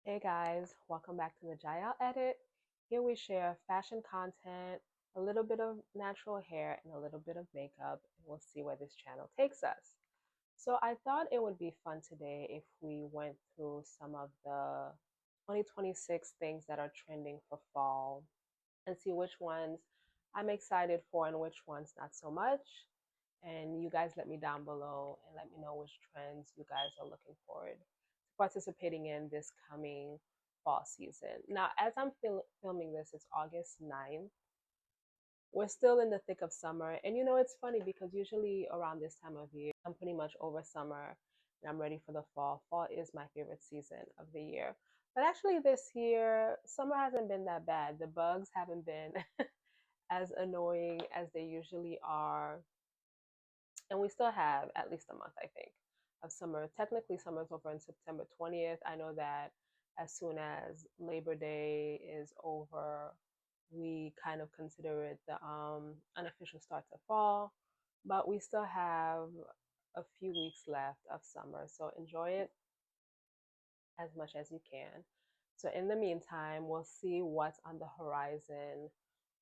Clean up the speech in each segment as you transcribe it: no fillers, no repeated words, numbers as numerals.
Hey guys, welcome back to the Jael Edit. Here we share fashion content, a little bit of natural hair, and a little bit of makeup, and we'll see where this channel takes us. So I thought it would be fun today if we went through some of the 2026 things that are trending for fall and see which ones I'm excited for and which ones not so much. And you guys let me down below and let me know which trends you guys are looking forward to participating in this coming fall season. Now, as I'm filming this, it's August 9th. We're still in the thick of summer. And you know, it's funny because usually around this time of year, I'm pretty much over summer and I'm ready for the fall. Fall is my favorite season of the year. But actually, this year, summer hasn't been that bad. The bugs haven't been as annoying as they usually are. And we still have at least a month, I think, of summer. Technically, summer's over on September 20th. I know that as soon as Labor Day is over, we kind of consider it the unofficial start to fall, but we still have a few weeks left of summer. So enjoy it as much as you can. So in the meantime, we'll see what's on the horizon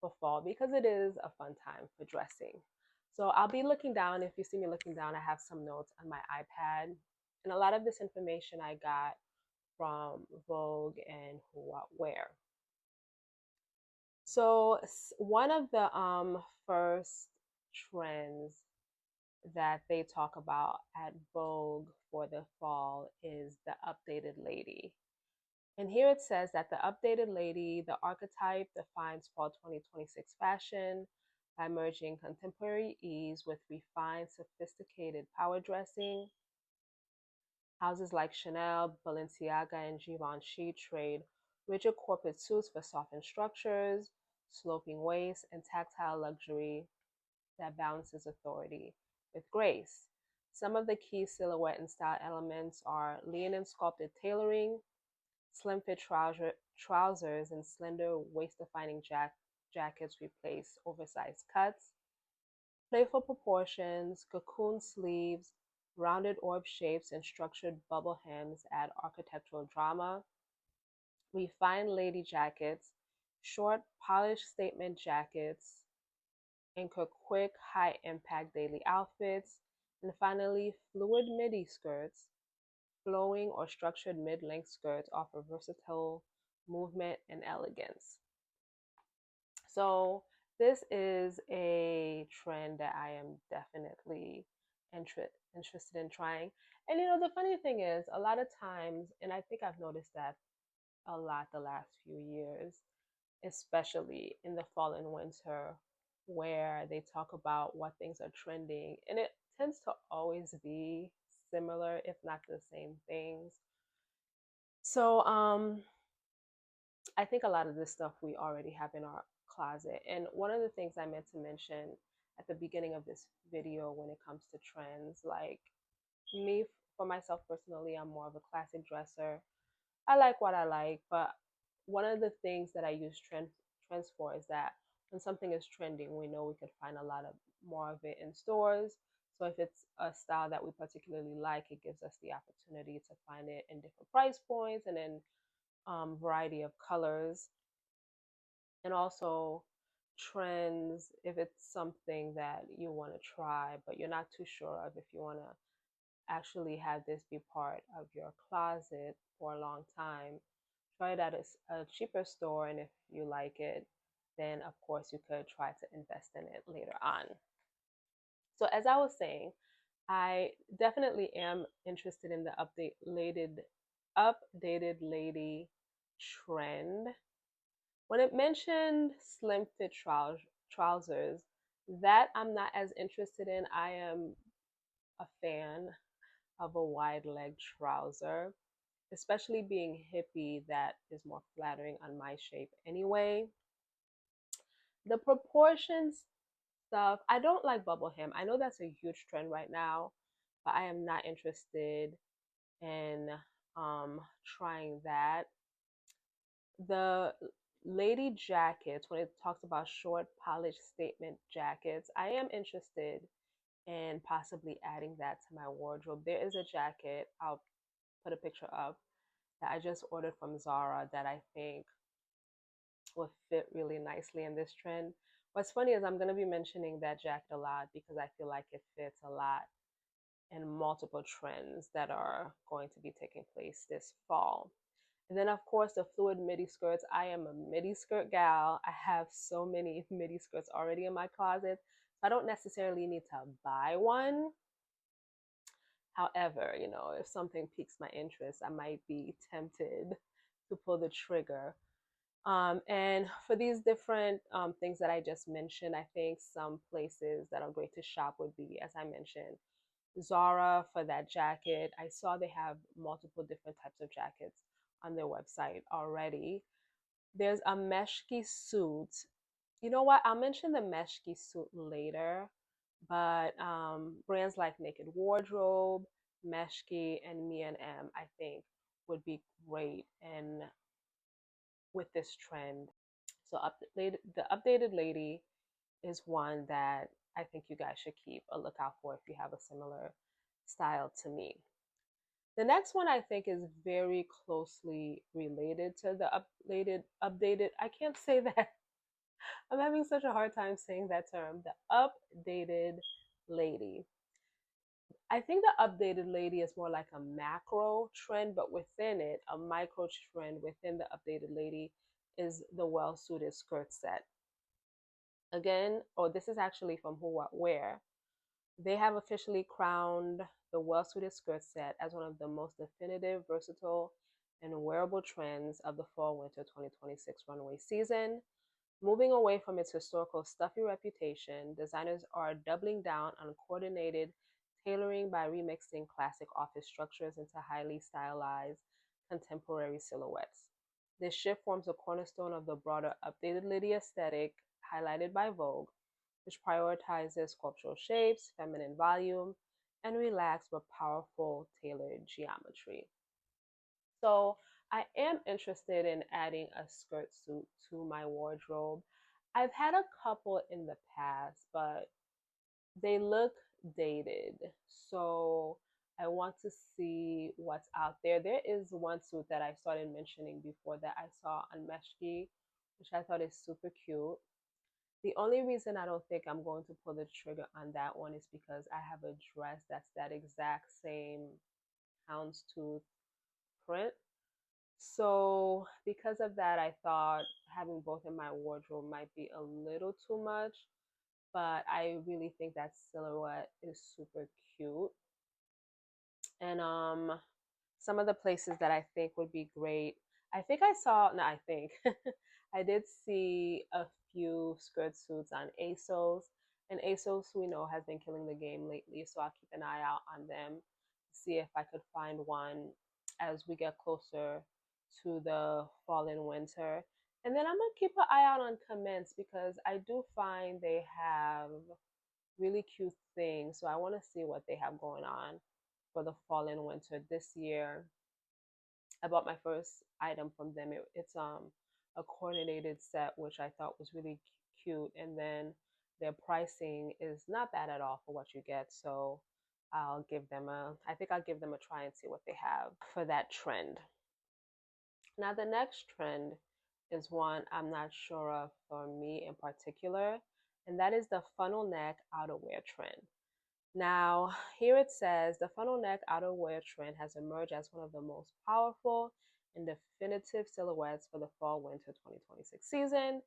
for fall because it is a fun time for dressing. So I'll be looking down. If you see me looking down, I have some notes on my iPad. And a lot of this information I got from Vogue and Who What Wear. So one of the first trends that they talk about at Vogue for the fall is the updated lady. And here it says that the updated lady, the archetype, defines fall 2026 fashion by merging contemporary ease with refined, sophisticated power dressing. Houses like Chanel, Balenciaga, and Givenchy trade rigid corporate suits for softened structures, sloping waists, and tactile luxury that balances authority with grace. Some of the key silhouette and style elements are lean and sculpted tailoring, slim fit trousers and slender waist defining jackets replace oversized cuts. Playful proportions, cocoon sleeves, rounded orb shapes, and structured bubble hems add architectural drama. Refined lady jackets, short, polished statement jackets, anchor quick, high impact daily outfits. And finally, fluid midi skirts, flowing or structured mid length skirts offer versatile movement and elegance. So, this is a trend that I am definitely interested in trying. And you know, the funny thing is, a lot of times, and I think I've noticed that a lot the last few years, especially in the fall and winter, where they talk about what things are trending, and it tends to always be similar, if not the same things. So, I think a lot of this stuff we already have in our closet. And one of the things I meant to mention at the beginning of this video when it comes to trends, like me, for myself personally, I'm more of a classic dresser. I like what I like, but one of the things that I use trends for is that when something is trending, we know we could find a lot of more of it in stores. So if it's a style that we particularly like, it gives us the opportunity to find it in different price points and in variety of colors, and also trends if it's something that you want to try but you're not too sure of if you want to actually have this be part of your closet for a long time. Try it at a cheaper store, and if you like it, then of course you could try to invest in it later on. So as I was saying, I definitely am interested in the updated lady trend. When it mentioned slim fit trousers, that I'm not as interested in. I am a fan of a wide leg trouser, especially being hippie, that is more flattering on my shape anyway. The proportions stuff, I don't like bubble hem. I know that's a huge trend right now, but I am not interested in trying that. The lady jackets, when it talks about short polished statement jackets, I am interested in possibly adding that to my wardrobe. There is a jacket I'll put a picture of that I just ordered from Zara that I think would fit really nicely in this trend. What's funny is I'm going to be mentioning that jacket a lot because I feel like it fits a lot in multiple trends that are going to be taking place this fall. And then, of course, the fluid midi skirts. I am a midi skirt gal. I have so many midi skirts already in my closet. So I don't necessarily need to buy one. However, if something piques my interest, I might be tempted to pull the trigger. And for these different things that I just mentioned, I think some places that are great to shop would be, as I mentioned, Zara for that jacket. I saw they have multiple different types of jackets on their website already. There's a meshki suit. You know what? I'll mention the meshki suit later, but brands like Naked Wardrobe, Meshki, and Me and M, I think, would be great and with this trend. So the updated lady is one that I think you guys should keep a lookout for if you have a similar style to me. The next one I think is very closely related to the updated. I can't say that. I'm having such a hard time saying that term. The updated lady. I think the updated lady is more like a macro trend, but within it, a micro trend within the updated lady is the well suited skirt set. Again, this is actually from Who What Wear. They have officially crowned the well suited skirt set as one of the most definitive, versatile, and wearable trends of the fall winter 2026 runway season. Moving away from its historical stuffy reputation, designers are doubling down on coordinated tailoring by remixing classic office structures into highly stylized contemporary silhouettes. This shift forms a cornerstone of the broader updated Lady aesthetic, highlighted by Vogue, which prioritizes sculptural shapes, feminine volume, and relaxed but powerful tailored geometry. So I am interested in adding a skirt suit to my wardrobe. I've had a couple in the past, but they look dated. So I want to see what's out there. There is one suit that I started mentioning before that I saw on Meshki, which I thought is super cute. The only reason I don't think I'm going to pull the trigger on that one is because I have a dress that's that exact same houndstooth print. So, because of that, I thought having both in my wardrobe might be a little too much, but I really think that silhouette is super cute. And some of the places that I think would be great. I think I saw, no, I think I did see a few skirt suits on ASOS, and ASOS we know has been killing the game lately, so I'll keep an eye out on them to see if I could find one as we get closer to the fall and winter. And then I'm gonna keep an eye out on Commence because I do find they have really cute things. So I want to see what they have going on for the fall and winter this year. I bought my first item from them. It's a coordinated set, which I thought was really cute, and then their pricing is not bad at all for what you get. So I think I'll give them a try and see what they have for that trend. Now, the next trend is one I'm not sure of for me in particular, and that is the funnel neck outerwear trend. Now, here it says the funnel neck outerwear trend has emerged as one of the most powerful and definitive silhouettes for the fall winter 2026 season.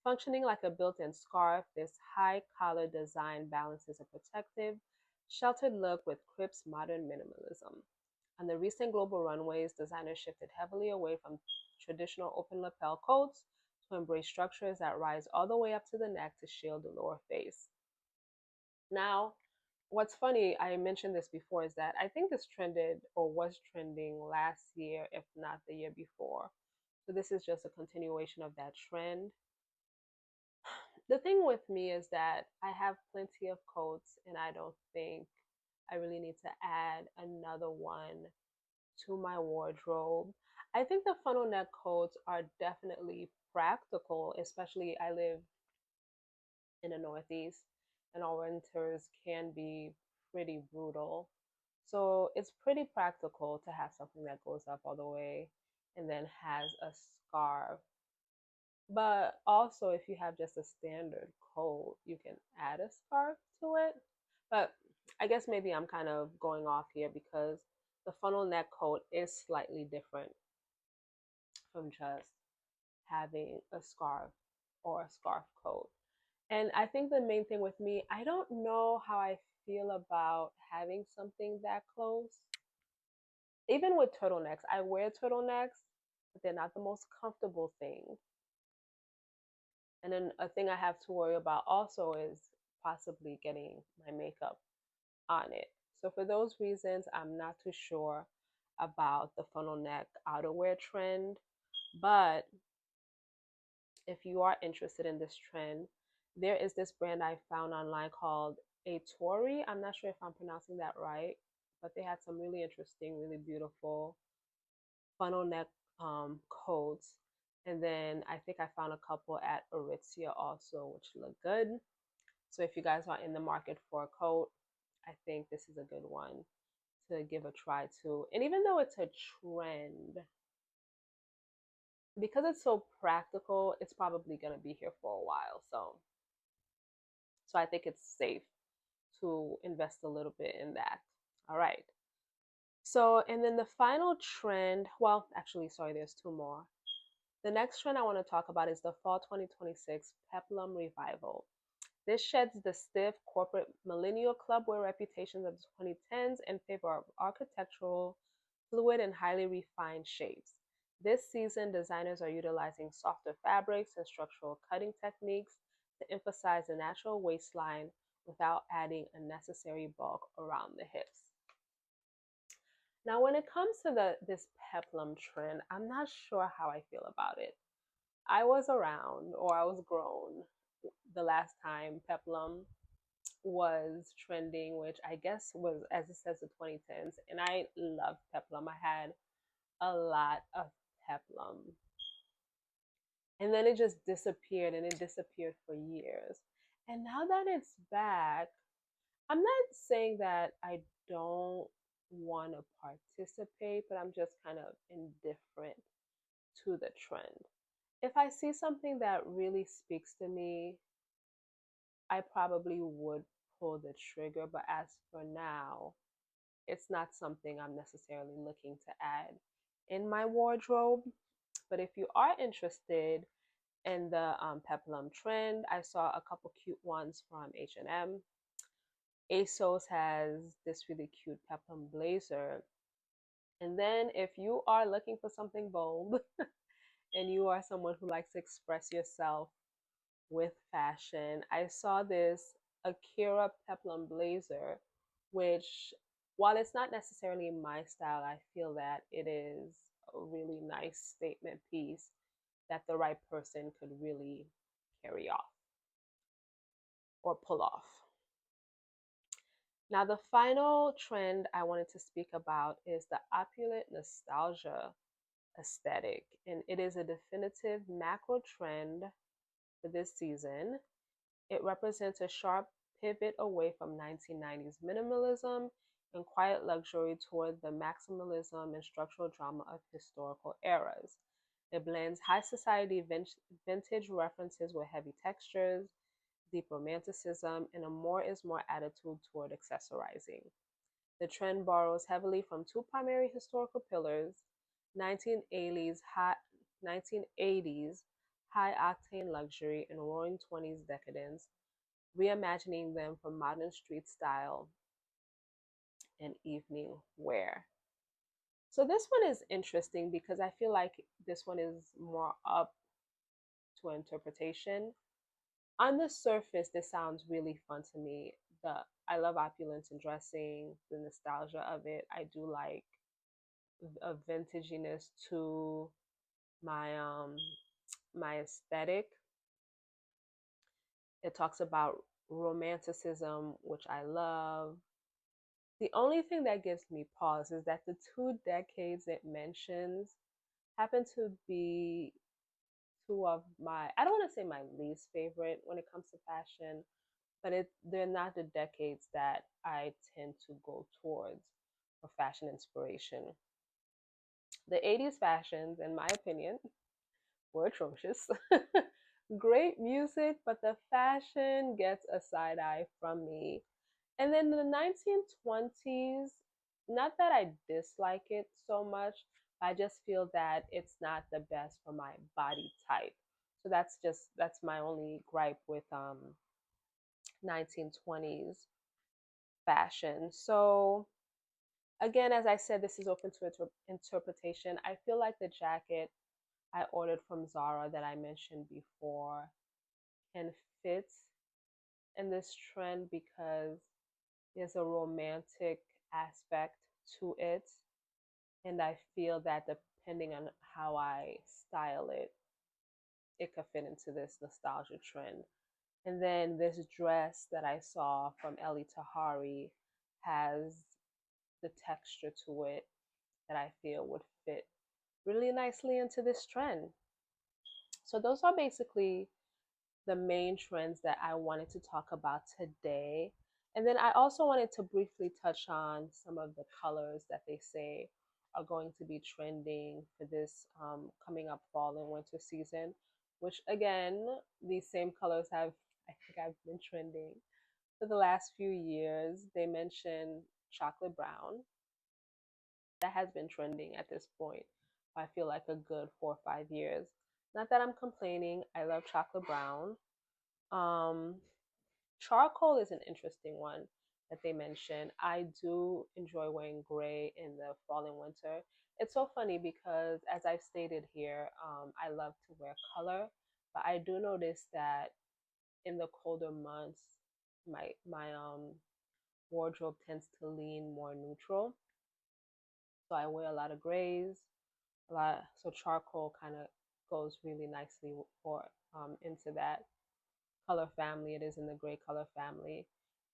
Functioning like a built in scarf, this high collar design balances a protective, sheltered look with Crip's modern minimalism. On the recent global runways, designers shifted heavily away from traditional open lapel coats to embrace structures that rise all the way up to the neck to shield the lower face. Now, what's funny, I mentioned this before, is that I think this trended or was trending last year, if not the year before. So this is just a continuation of that trend. The thing with me is that I have plenty of coats and I don't think I really need to add another one to my wardrobe. I think the funnel neck coats are definitely practical, especially I live in the Northeast and our winters can be pretty brutal. So it's pretty practical to have something that goes up all the way and then has a scarf. But also, if you have just a standard coat, you can add a scarf to it. But I guess maybe I'm kind of going off here because the funnel neck coat is slightly different from just having a scarf or a scarf coat. And I think the main thing with me, I don't know how I feel about having something that close. Even with turtlenecks, I wear turtlenecks, but they're not the most comfortable thing. And then a thing I have to worry about also is possibly getting my makeup on it. So for those reasons, I'm not too sure about the funnel neck outerwear trend. But if you are interested in this trend, there is this brand I found online called Atori. I'm not sure if I'm pronouncing that right, but they had some really interesting, really beautiful funnel neck coats. And then I think I found a couple at Aritzia also, which look good. So if you guys are in the market for a coat, I think this is a good one to give a try to. And even though it's a trend, because it's so practical, it's probably going to be here for a while. So I think it's safe to invest a little bit in that. All right. So, and then the final trend, well, actually, sorry, there's two more. The next trend I want to talk about is the Fall 2026 Peplum Revival. This sheds the stiff corporate millennial clubwear reputations of the 2010s in favor of architectural, fluid, and highly refined shapes. This season, designers are utilizing softer fabrics and structural cutting techniques to emphasize the natural waistline without adding unnecessary bulk around the hips. Now, when it comes to this peplum trend, I'm not sure how I feel about it. I was around, or I was grown, the last time peplum was trending, which I guess was, as it says, the 2010s. And I loved peplum. I had a lot of peplum. And then it just disappeared, and it disappeared for years. And now that it's back, I'm not saying that I don't want to participate, but I'm just kind of indifferent to the trend. If I see something that really speaks to me, I probably would pull the trigger. But as for now, it's not something I'm necessarily looking to add in my wardrobe. But if you are interested in the peplum trend, I saw a couple cute ones from H&M. ASOS has this really cute peplum blazer. And then if you are looking for something bold and you are someone who likes to express yourself with fashion, I saw this Akira peplum blazer, which, while it's not necessarily my style, I feel that it is a really nice statement piece that the right person could really carry off or pull off. Now, the final trend I wanted to speak about is the opulent nostalgia aesthetic, and it is a definitive macro trend for this season. It represents a sharp pivot away from 1990s minimalism and quiet luxury toward the maximalism and structural drama of historical eras. It blends high society vintage references with heavy textures, deep romanticism, and a more is more attitude toward accessorizing. The trend borrows heavily from two primary historical pillars: 1980s high, 1980s high octane luxury and roaring 20s decadence, reimagining them for modern street style and evening wear. So this one is interesting because I feel like this one is more up to interpretation. On the surface, this sounds really fun to me. The I love opulence and dressing, the nostalgia of it. I do like a vintaginess to my my aesthetic. It talks about romanticism, which I love. The only thing that gives me pause is that the two decades it mentions happen to be two of my, I don't want to say my least favorite when it comes to fashion, but they're not the decades that I tend to go towards. for fashion inspiration. The 80s fashions, in my opinion, were atrocious. Great music, but the fashion gets a side eye from me. And then the 1920s, not that I dislike it so much, I just feel that it's not the best for my body type. So that's my only gripe with 1920s fashion. So again, as I said, this is open to interpretation. I feel like the jacket I ordered from Zara that I mentioned before can fit in this trend because there's a romantic aspect to it. And I feel that depending on how I style it, it could fit into this nostalgia trend. And then this dress that I saw from Ellie Tahari has the texture to it that I feel would fit really nicely into this trend. So those are basically the main trends that I wanted to talk about today. And then I also wanted to briefly touch on some of the colors that they say are going to be trending for this coming up fall and winter season, which again, these same colors have been trending for the last few years. They mentioned chocolate brown. That has been trending at this point. I feel like a good 4 or 5 years. Not that I'm complaining. I love chocolate brown. Um, Charcoal is an interesting one that they mentioned. I do enjoy wearing gray in the fall and winter. It's so funny because, as I've stated here, I love to wear color, but I do notice that in the colder months, my wardrobe tends to lean more neutral. So I wear a lot of grays, a lot. So charcoal kind of goes really nicely for into that color family. It is in the gray color family.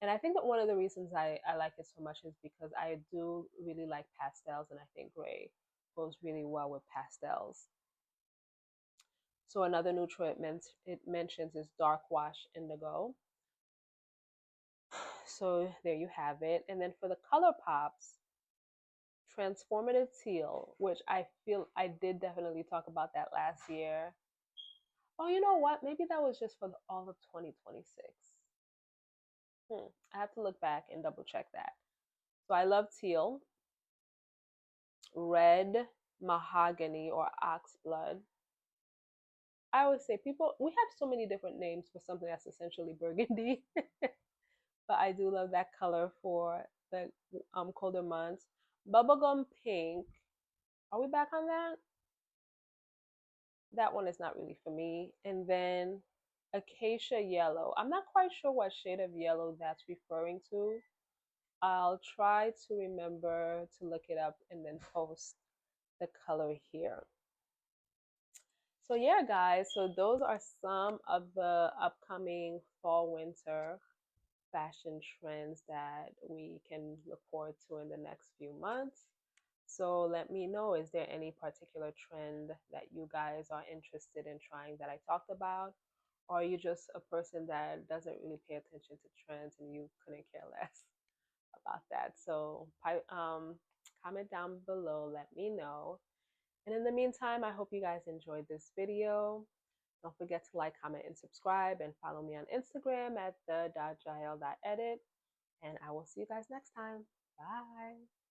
And I think that one of the reasons I like it so much is because I do really like pastels, and I think gray goes really well with pastels. So another neutral it mentions is dark wash indigo. So there you have it. And then for the color pops, transformative teal, which I feel I did definitely talk about that last year. Oh, you know what? Maybe that was just for all of 2026. I have to look back and double check that. So I love teal, red, mahogany, or oxblood. I always say we have so many different names for something that's essentially burgundy, but I do love that color for the colder months. Bubblegum pink. Are we back on that? That one is not really for me. And then acacia yellow. I'm not quite sure what shade of yellow that's referring to. I'll try to remember to look it up and then post the color here. So yeah, guys, so those are some of the upcoming fall winter fashion trends that we can look forward to in the next few months. So let me know, is there any particular trend that you guys are interested in trying that I talked about? Or are you just a person that doesn't really pay attention to trends and you couldn't care less about that? So comment down below, let me know. And in the meantime, I hope you guys enjoyed this video. Don't forget to like, comment, and subscribe, and follow me on Instagram at the.jael.edit. And I will see you guys next time. Bye.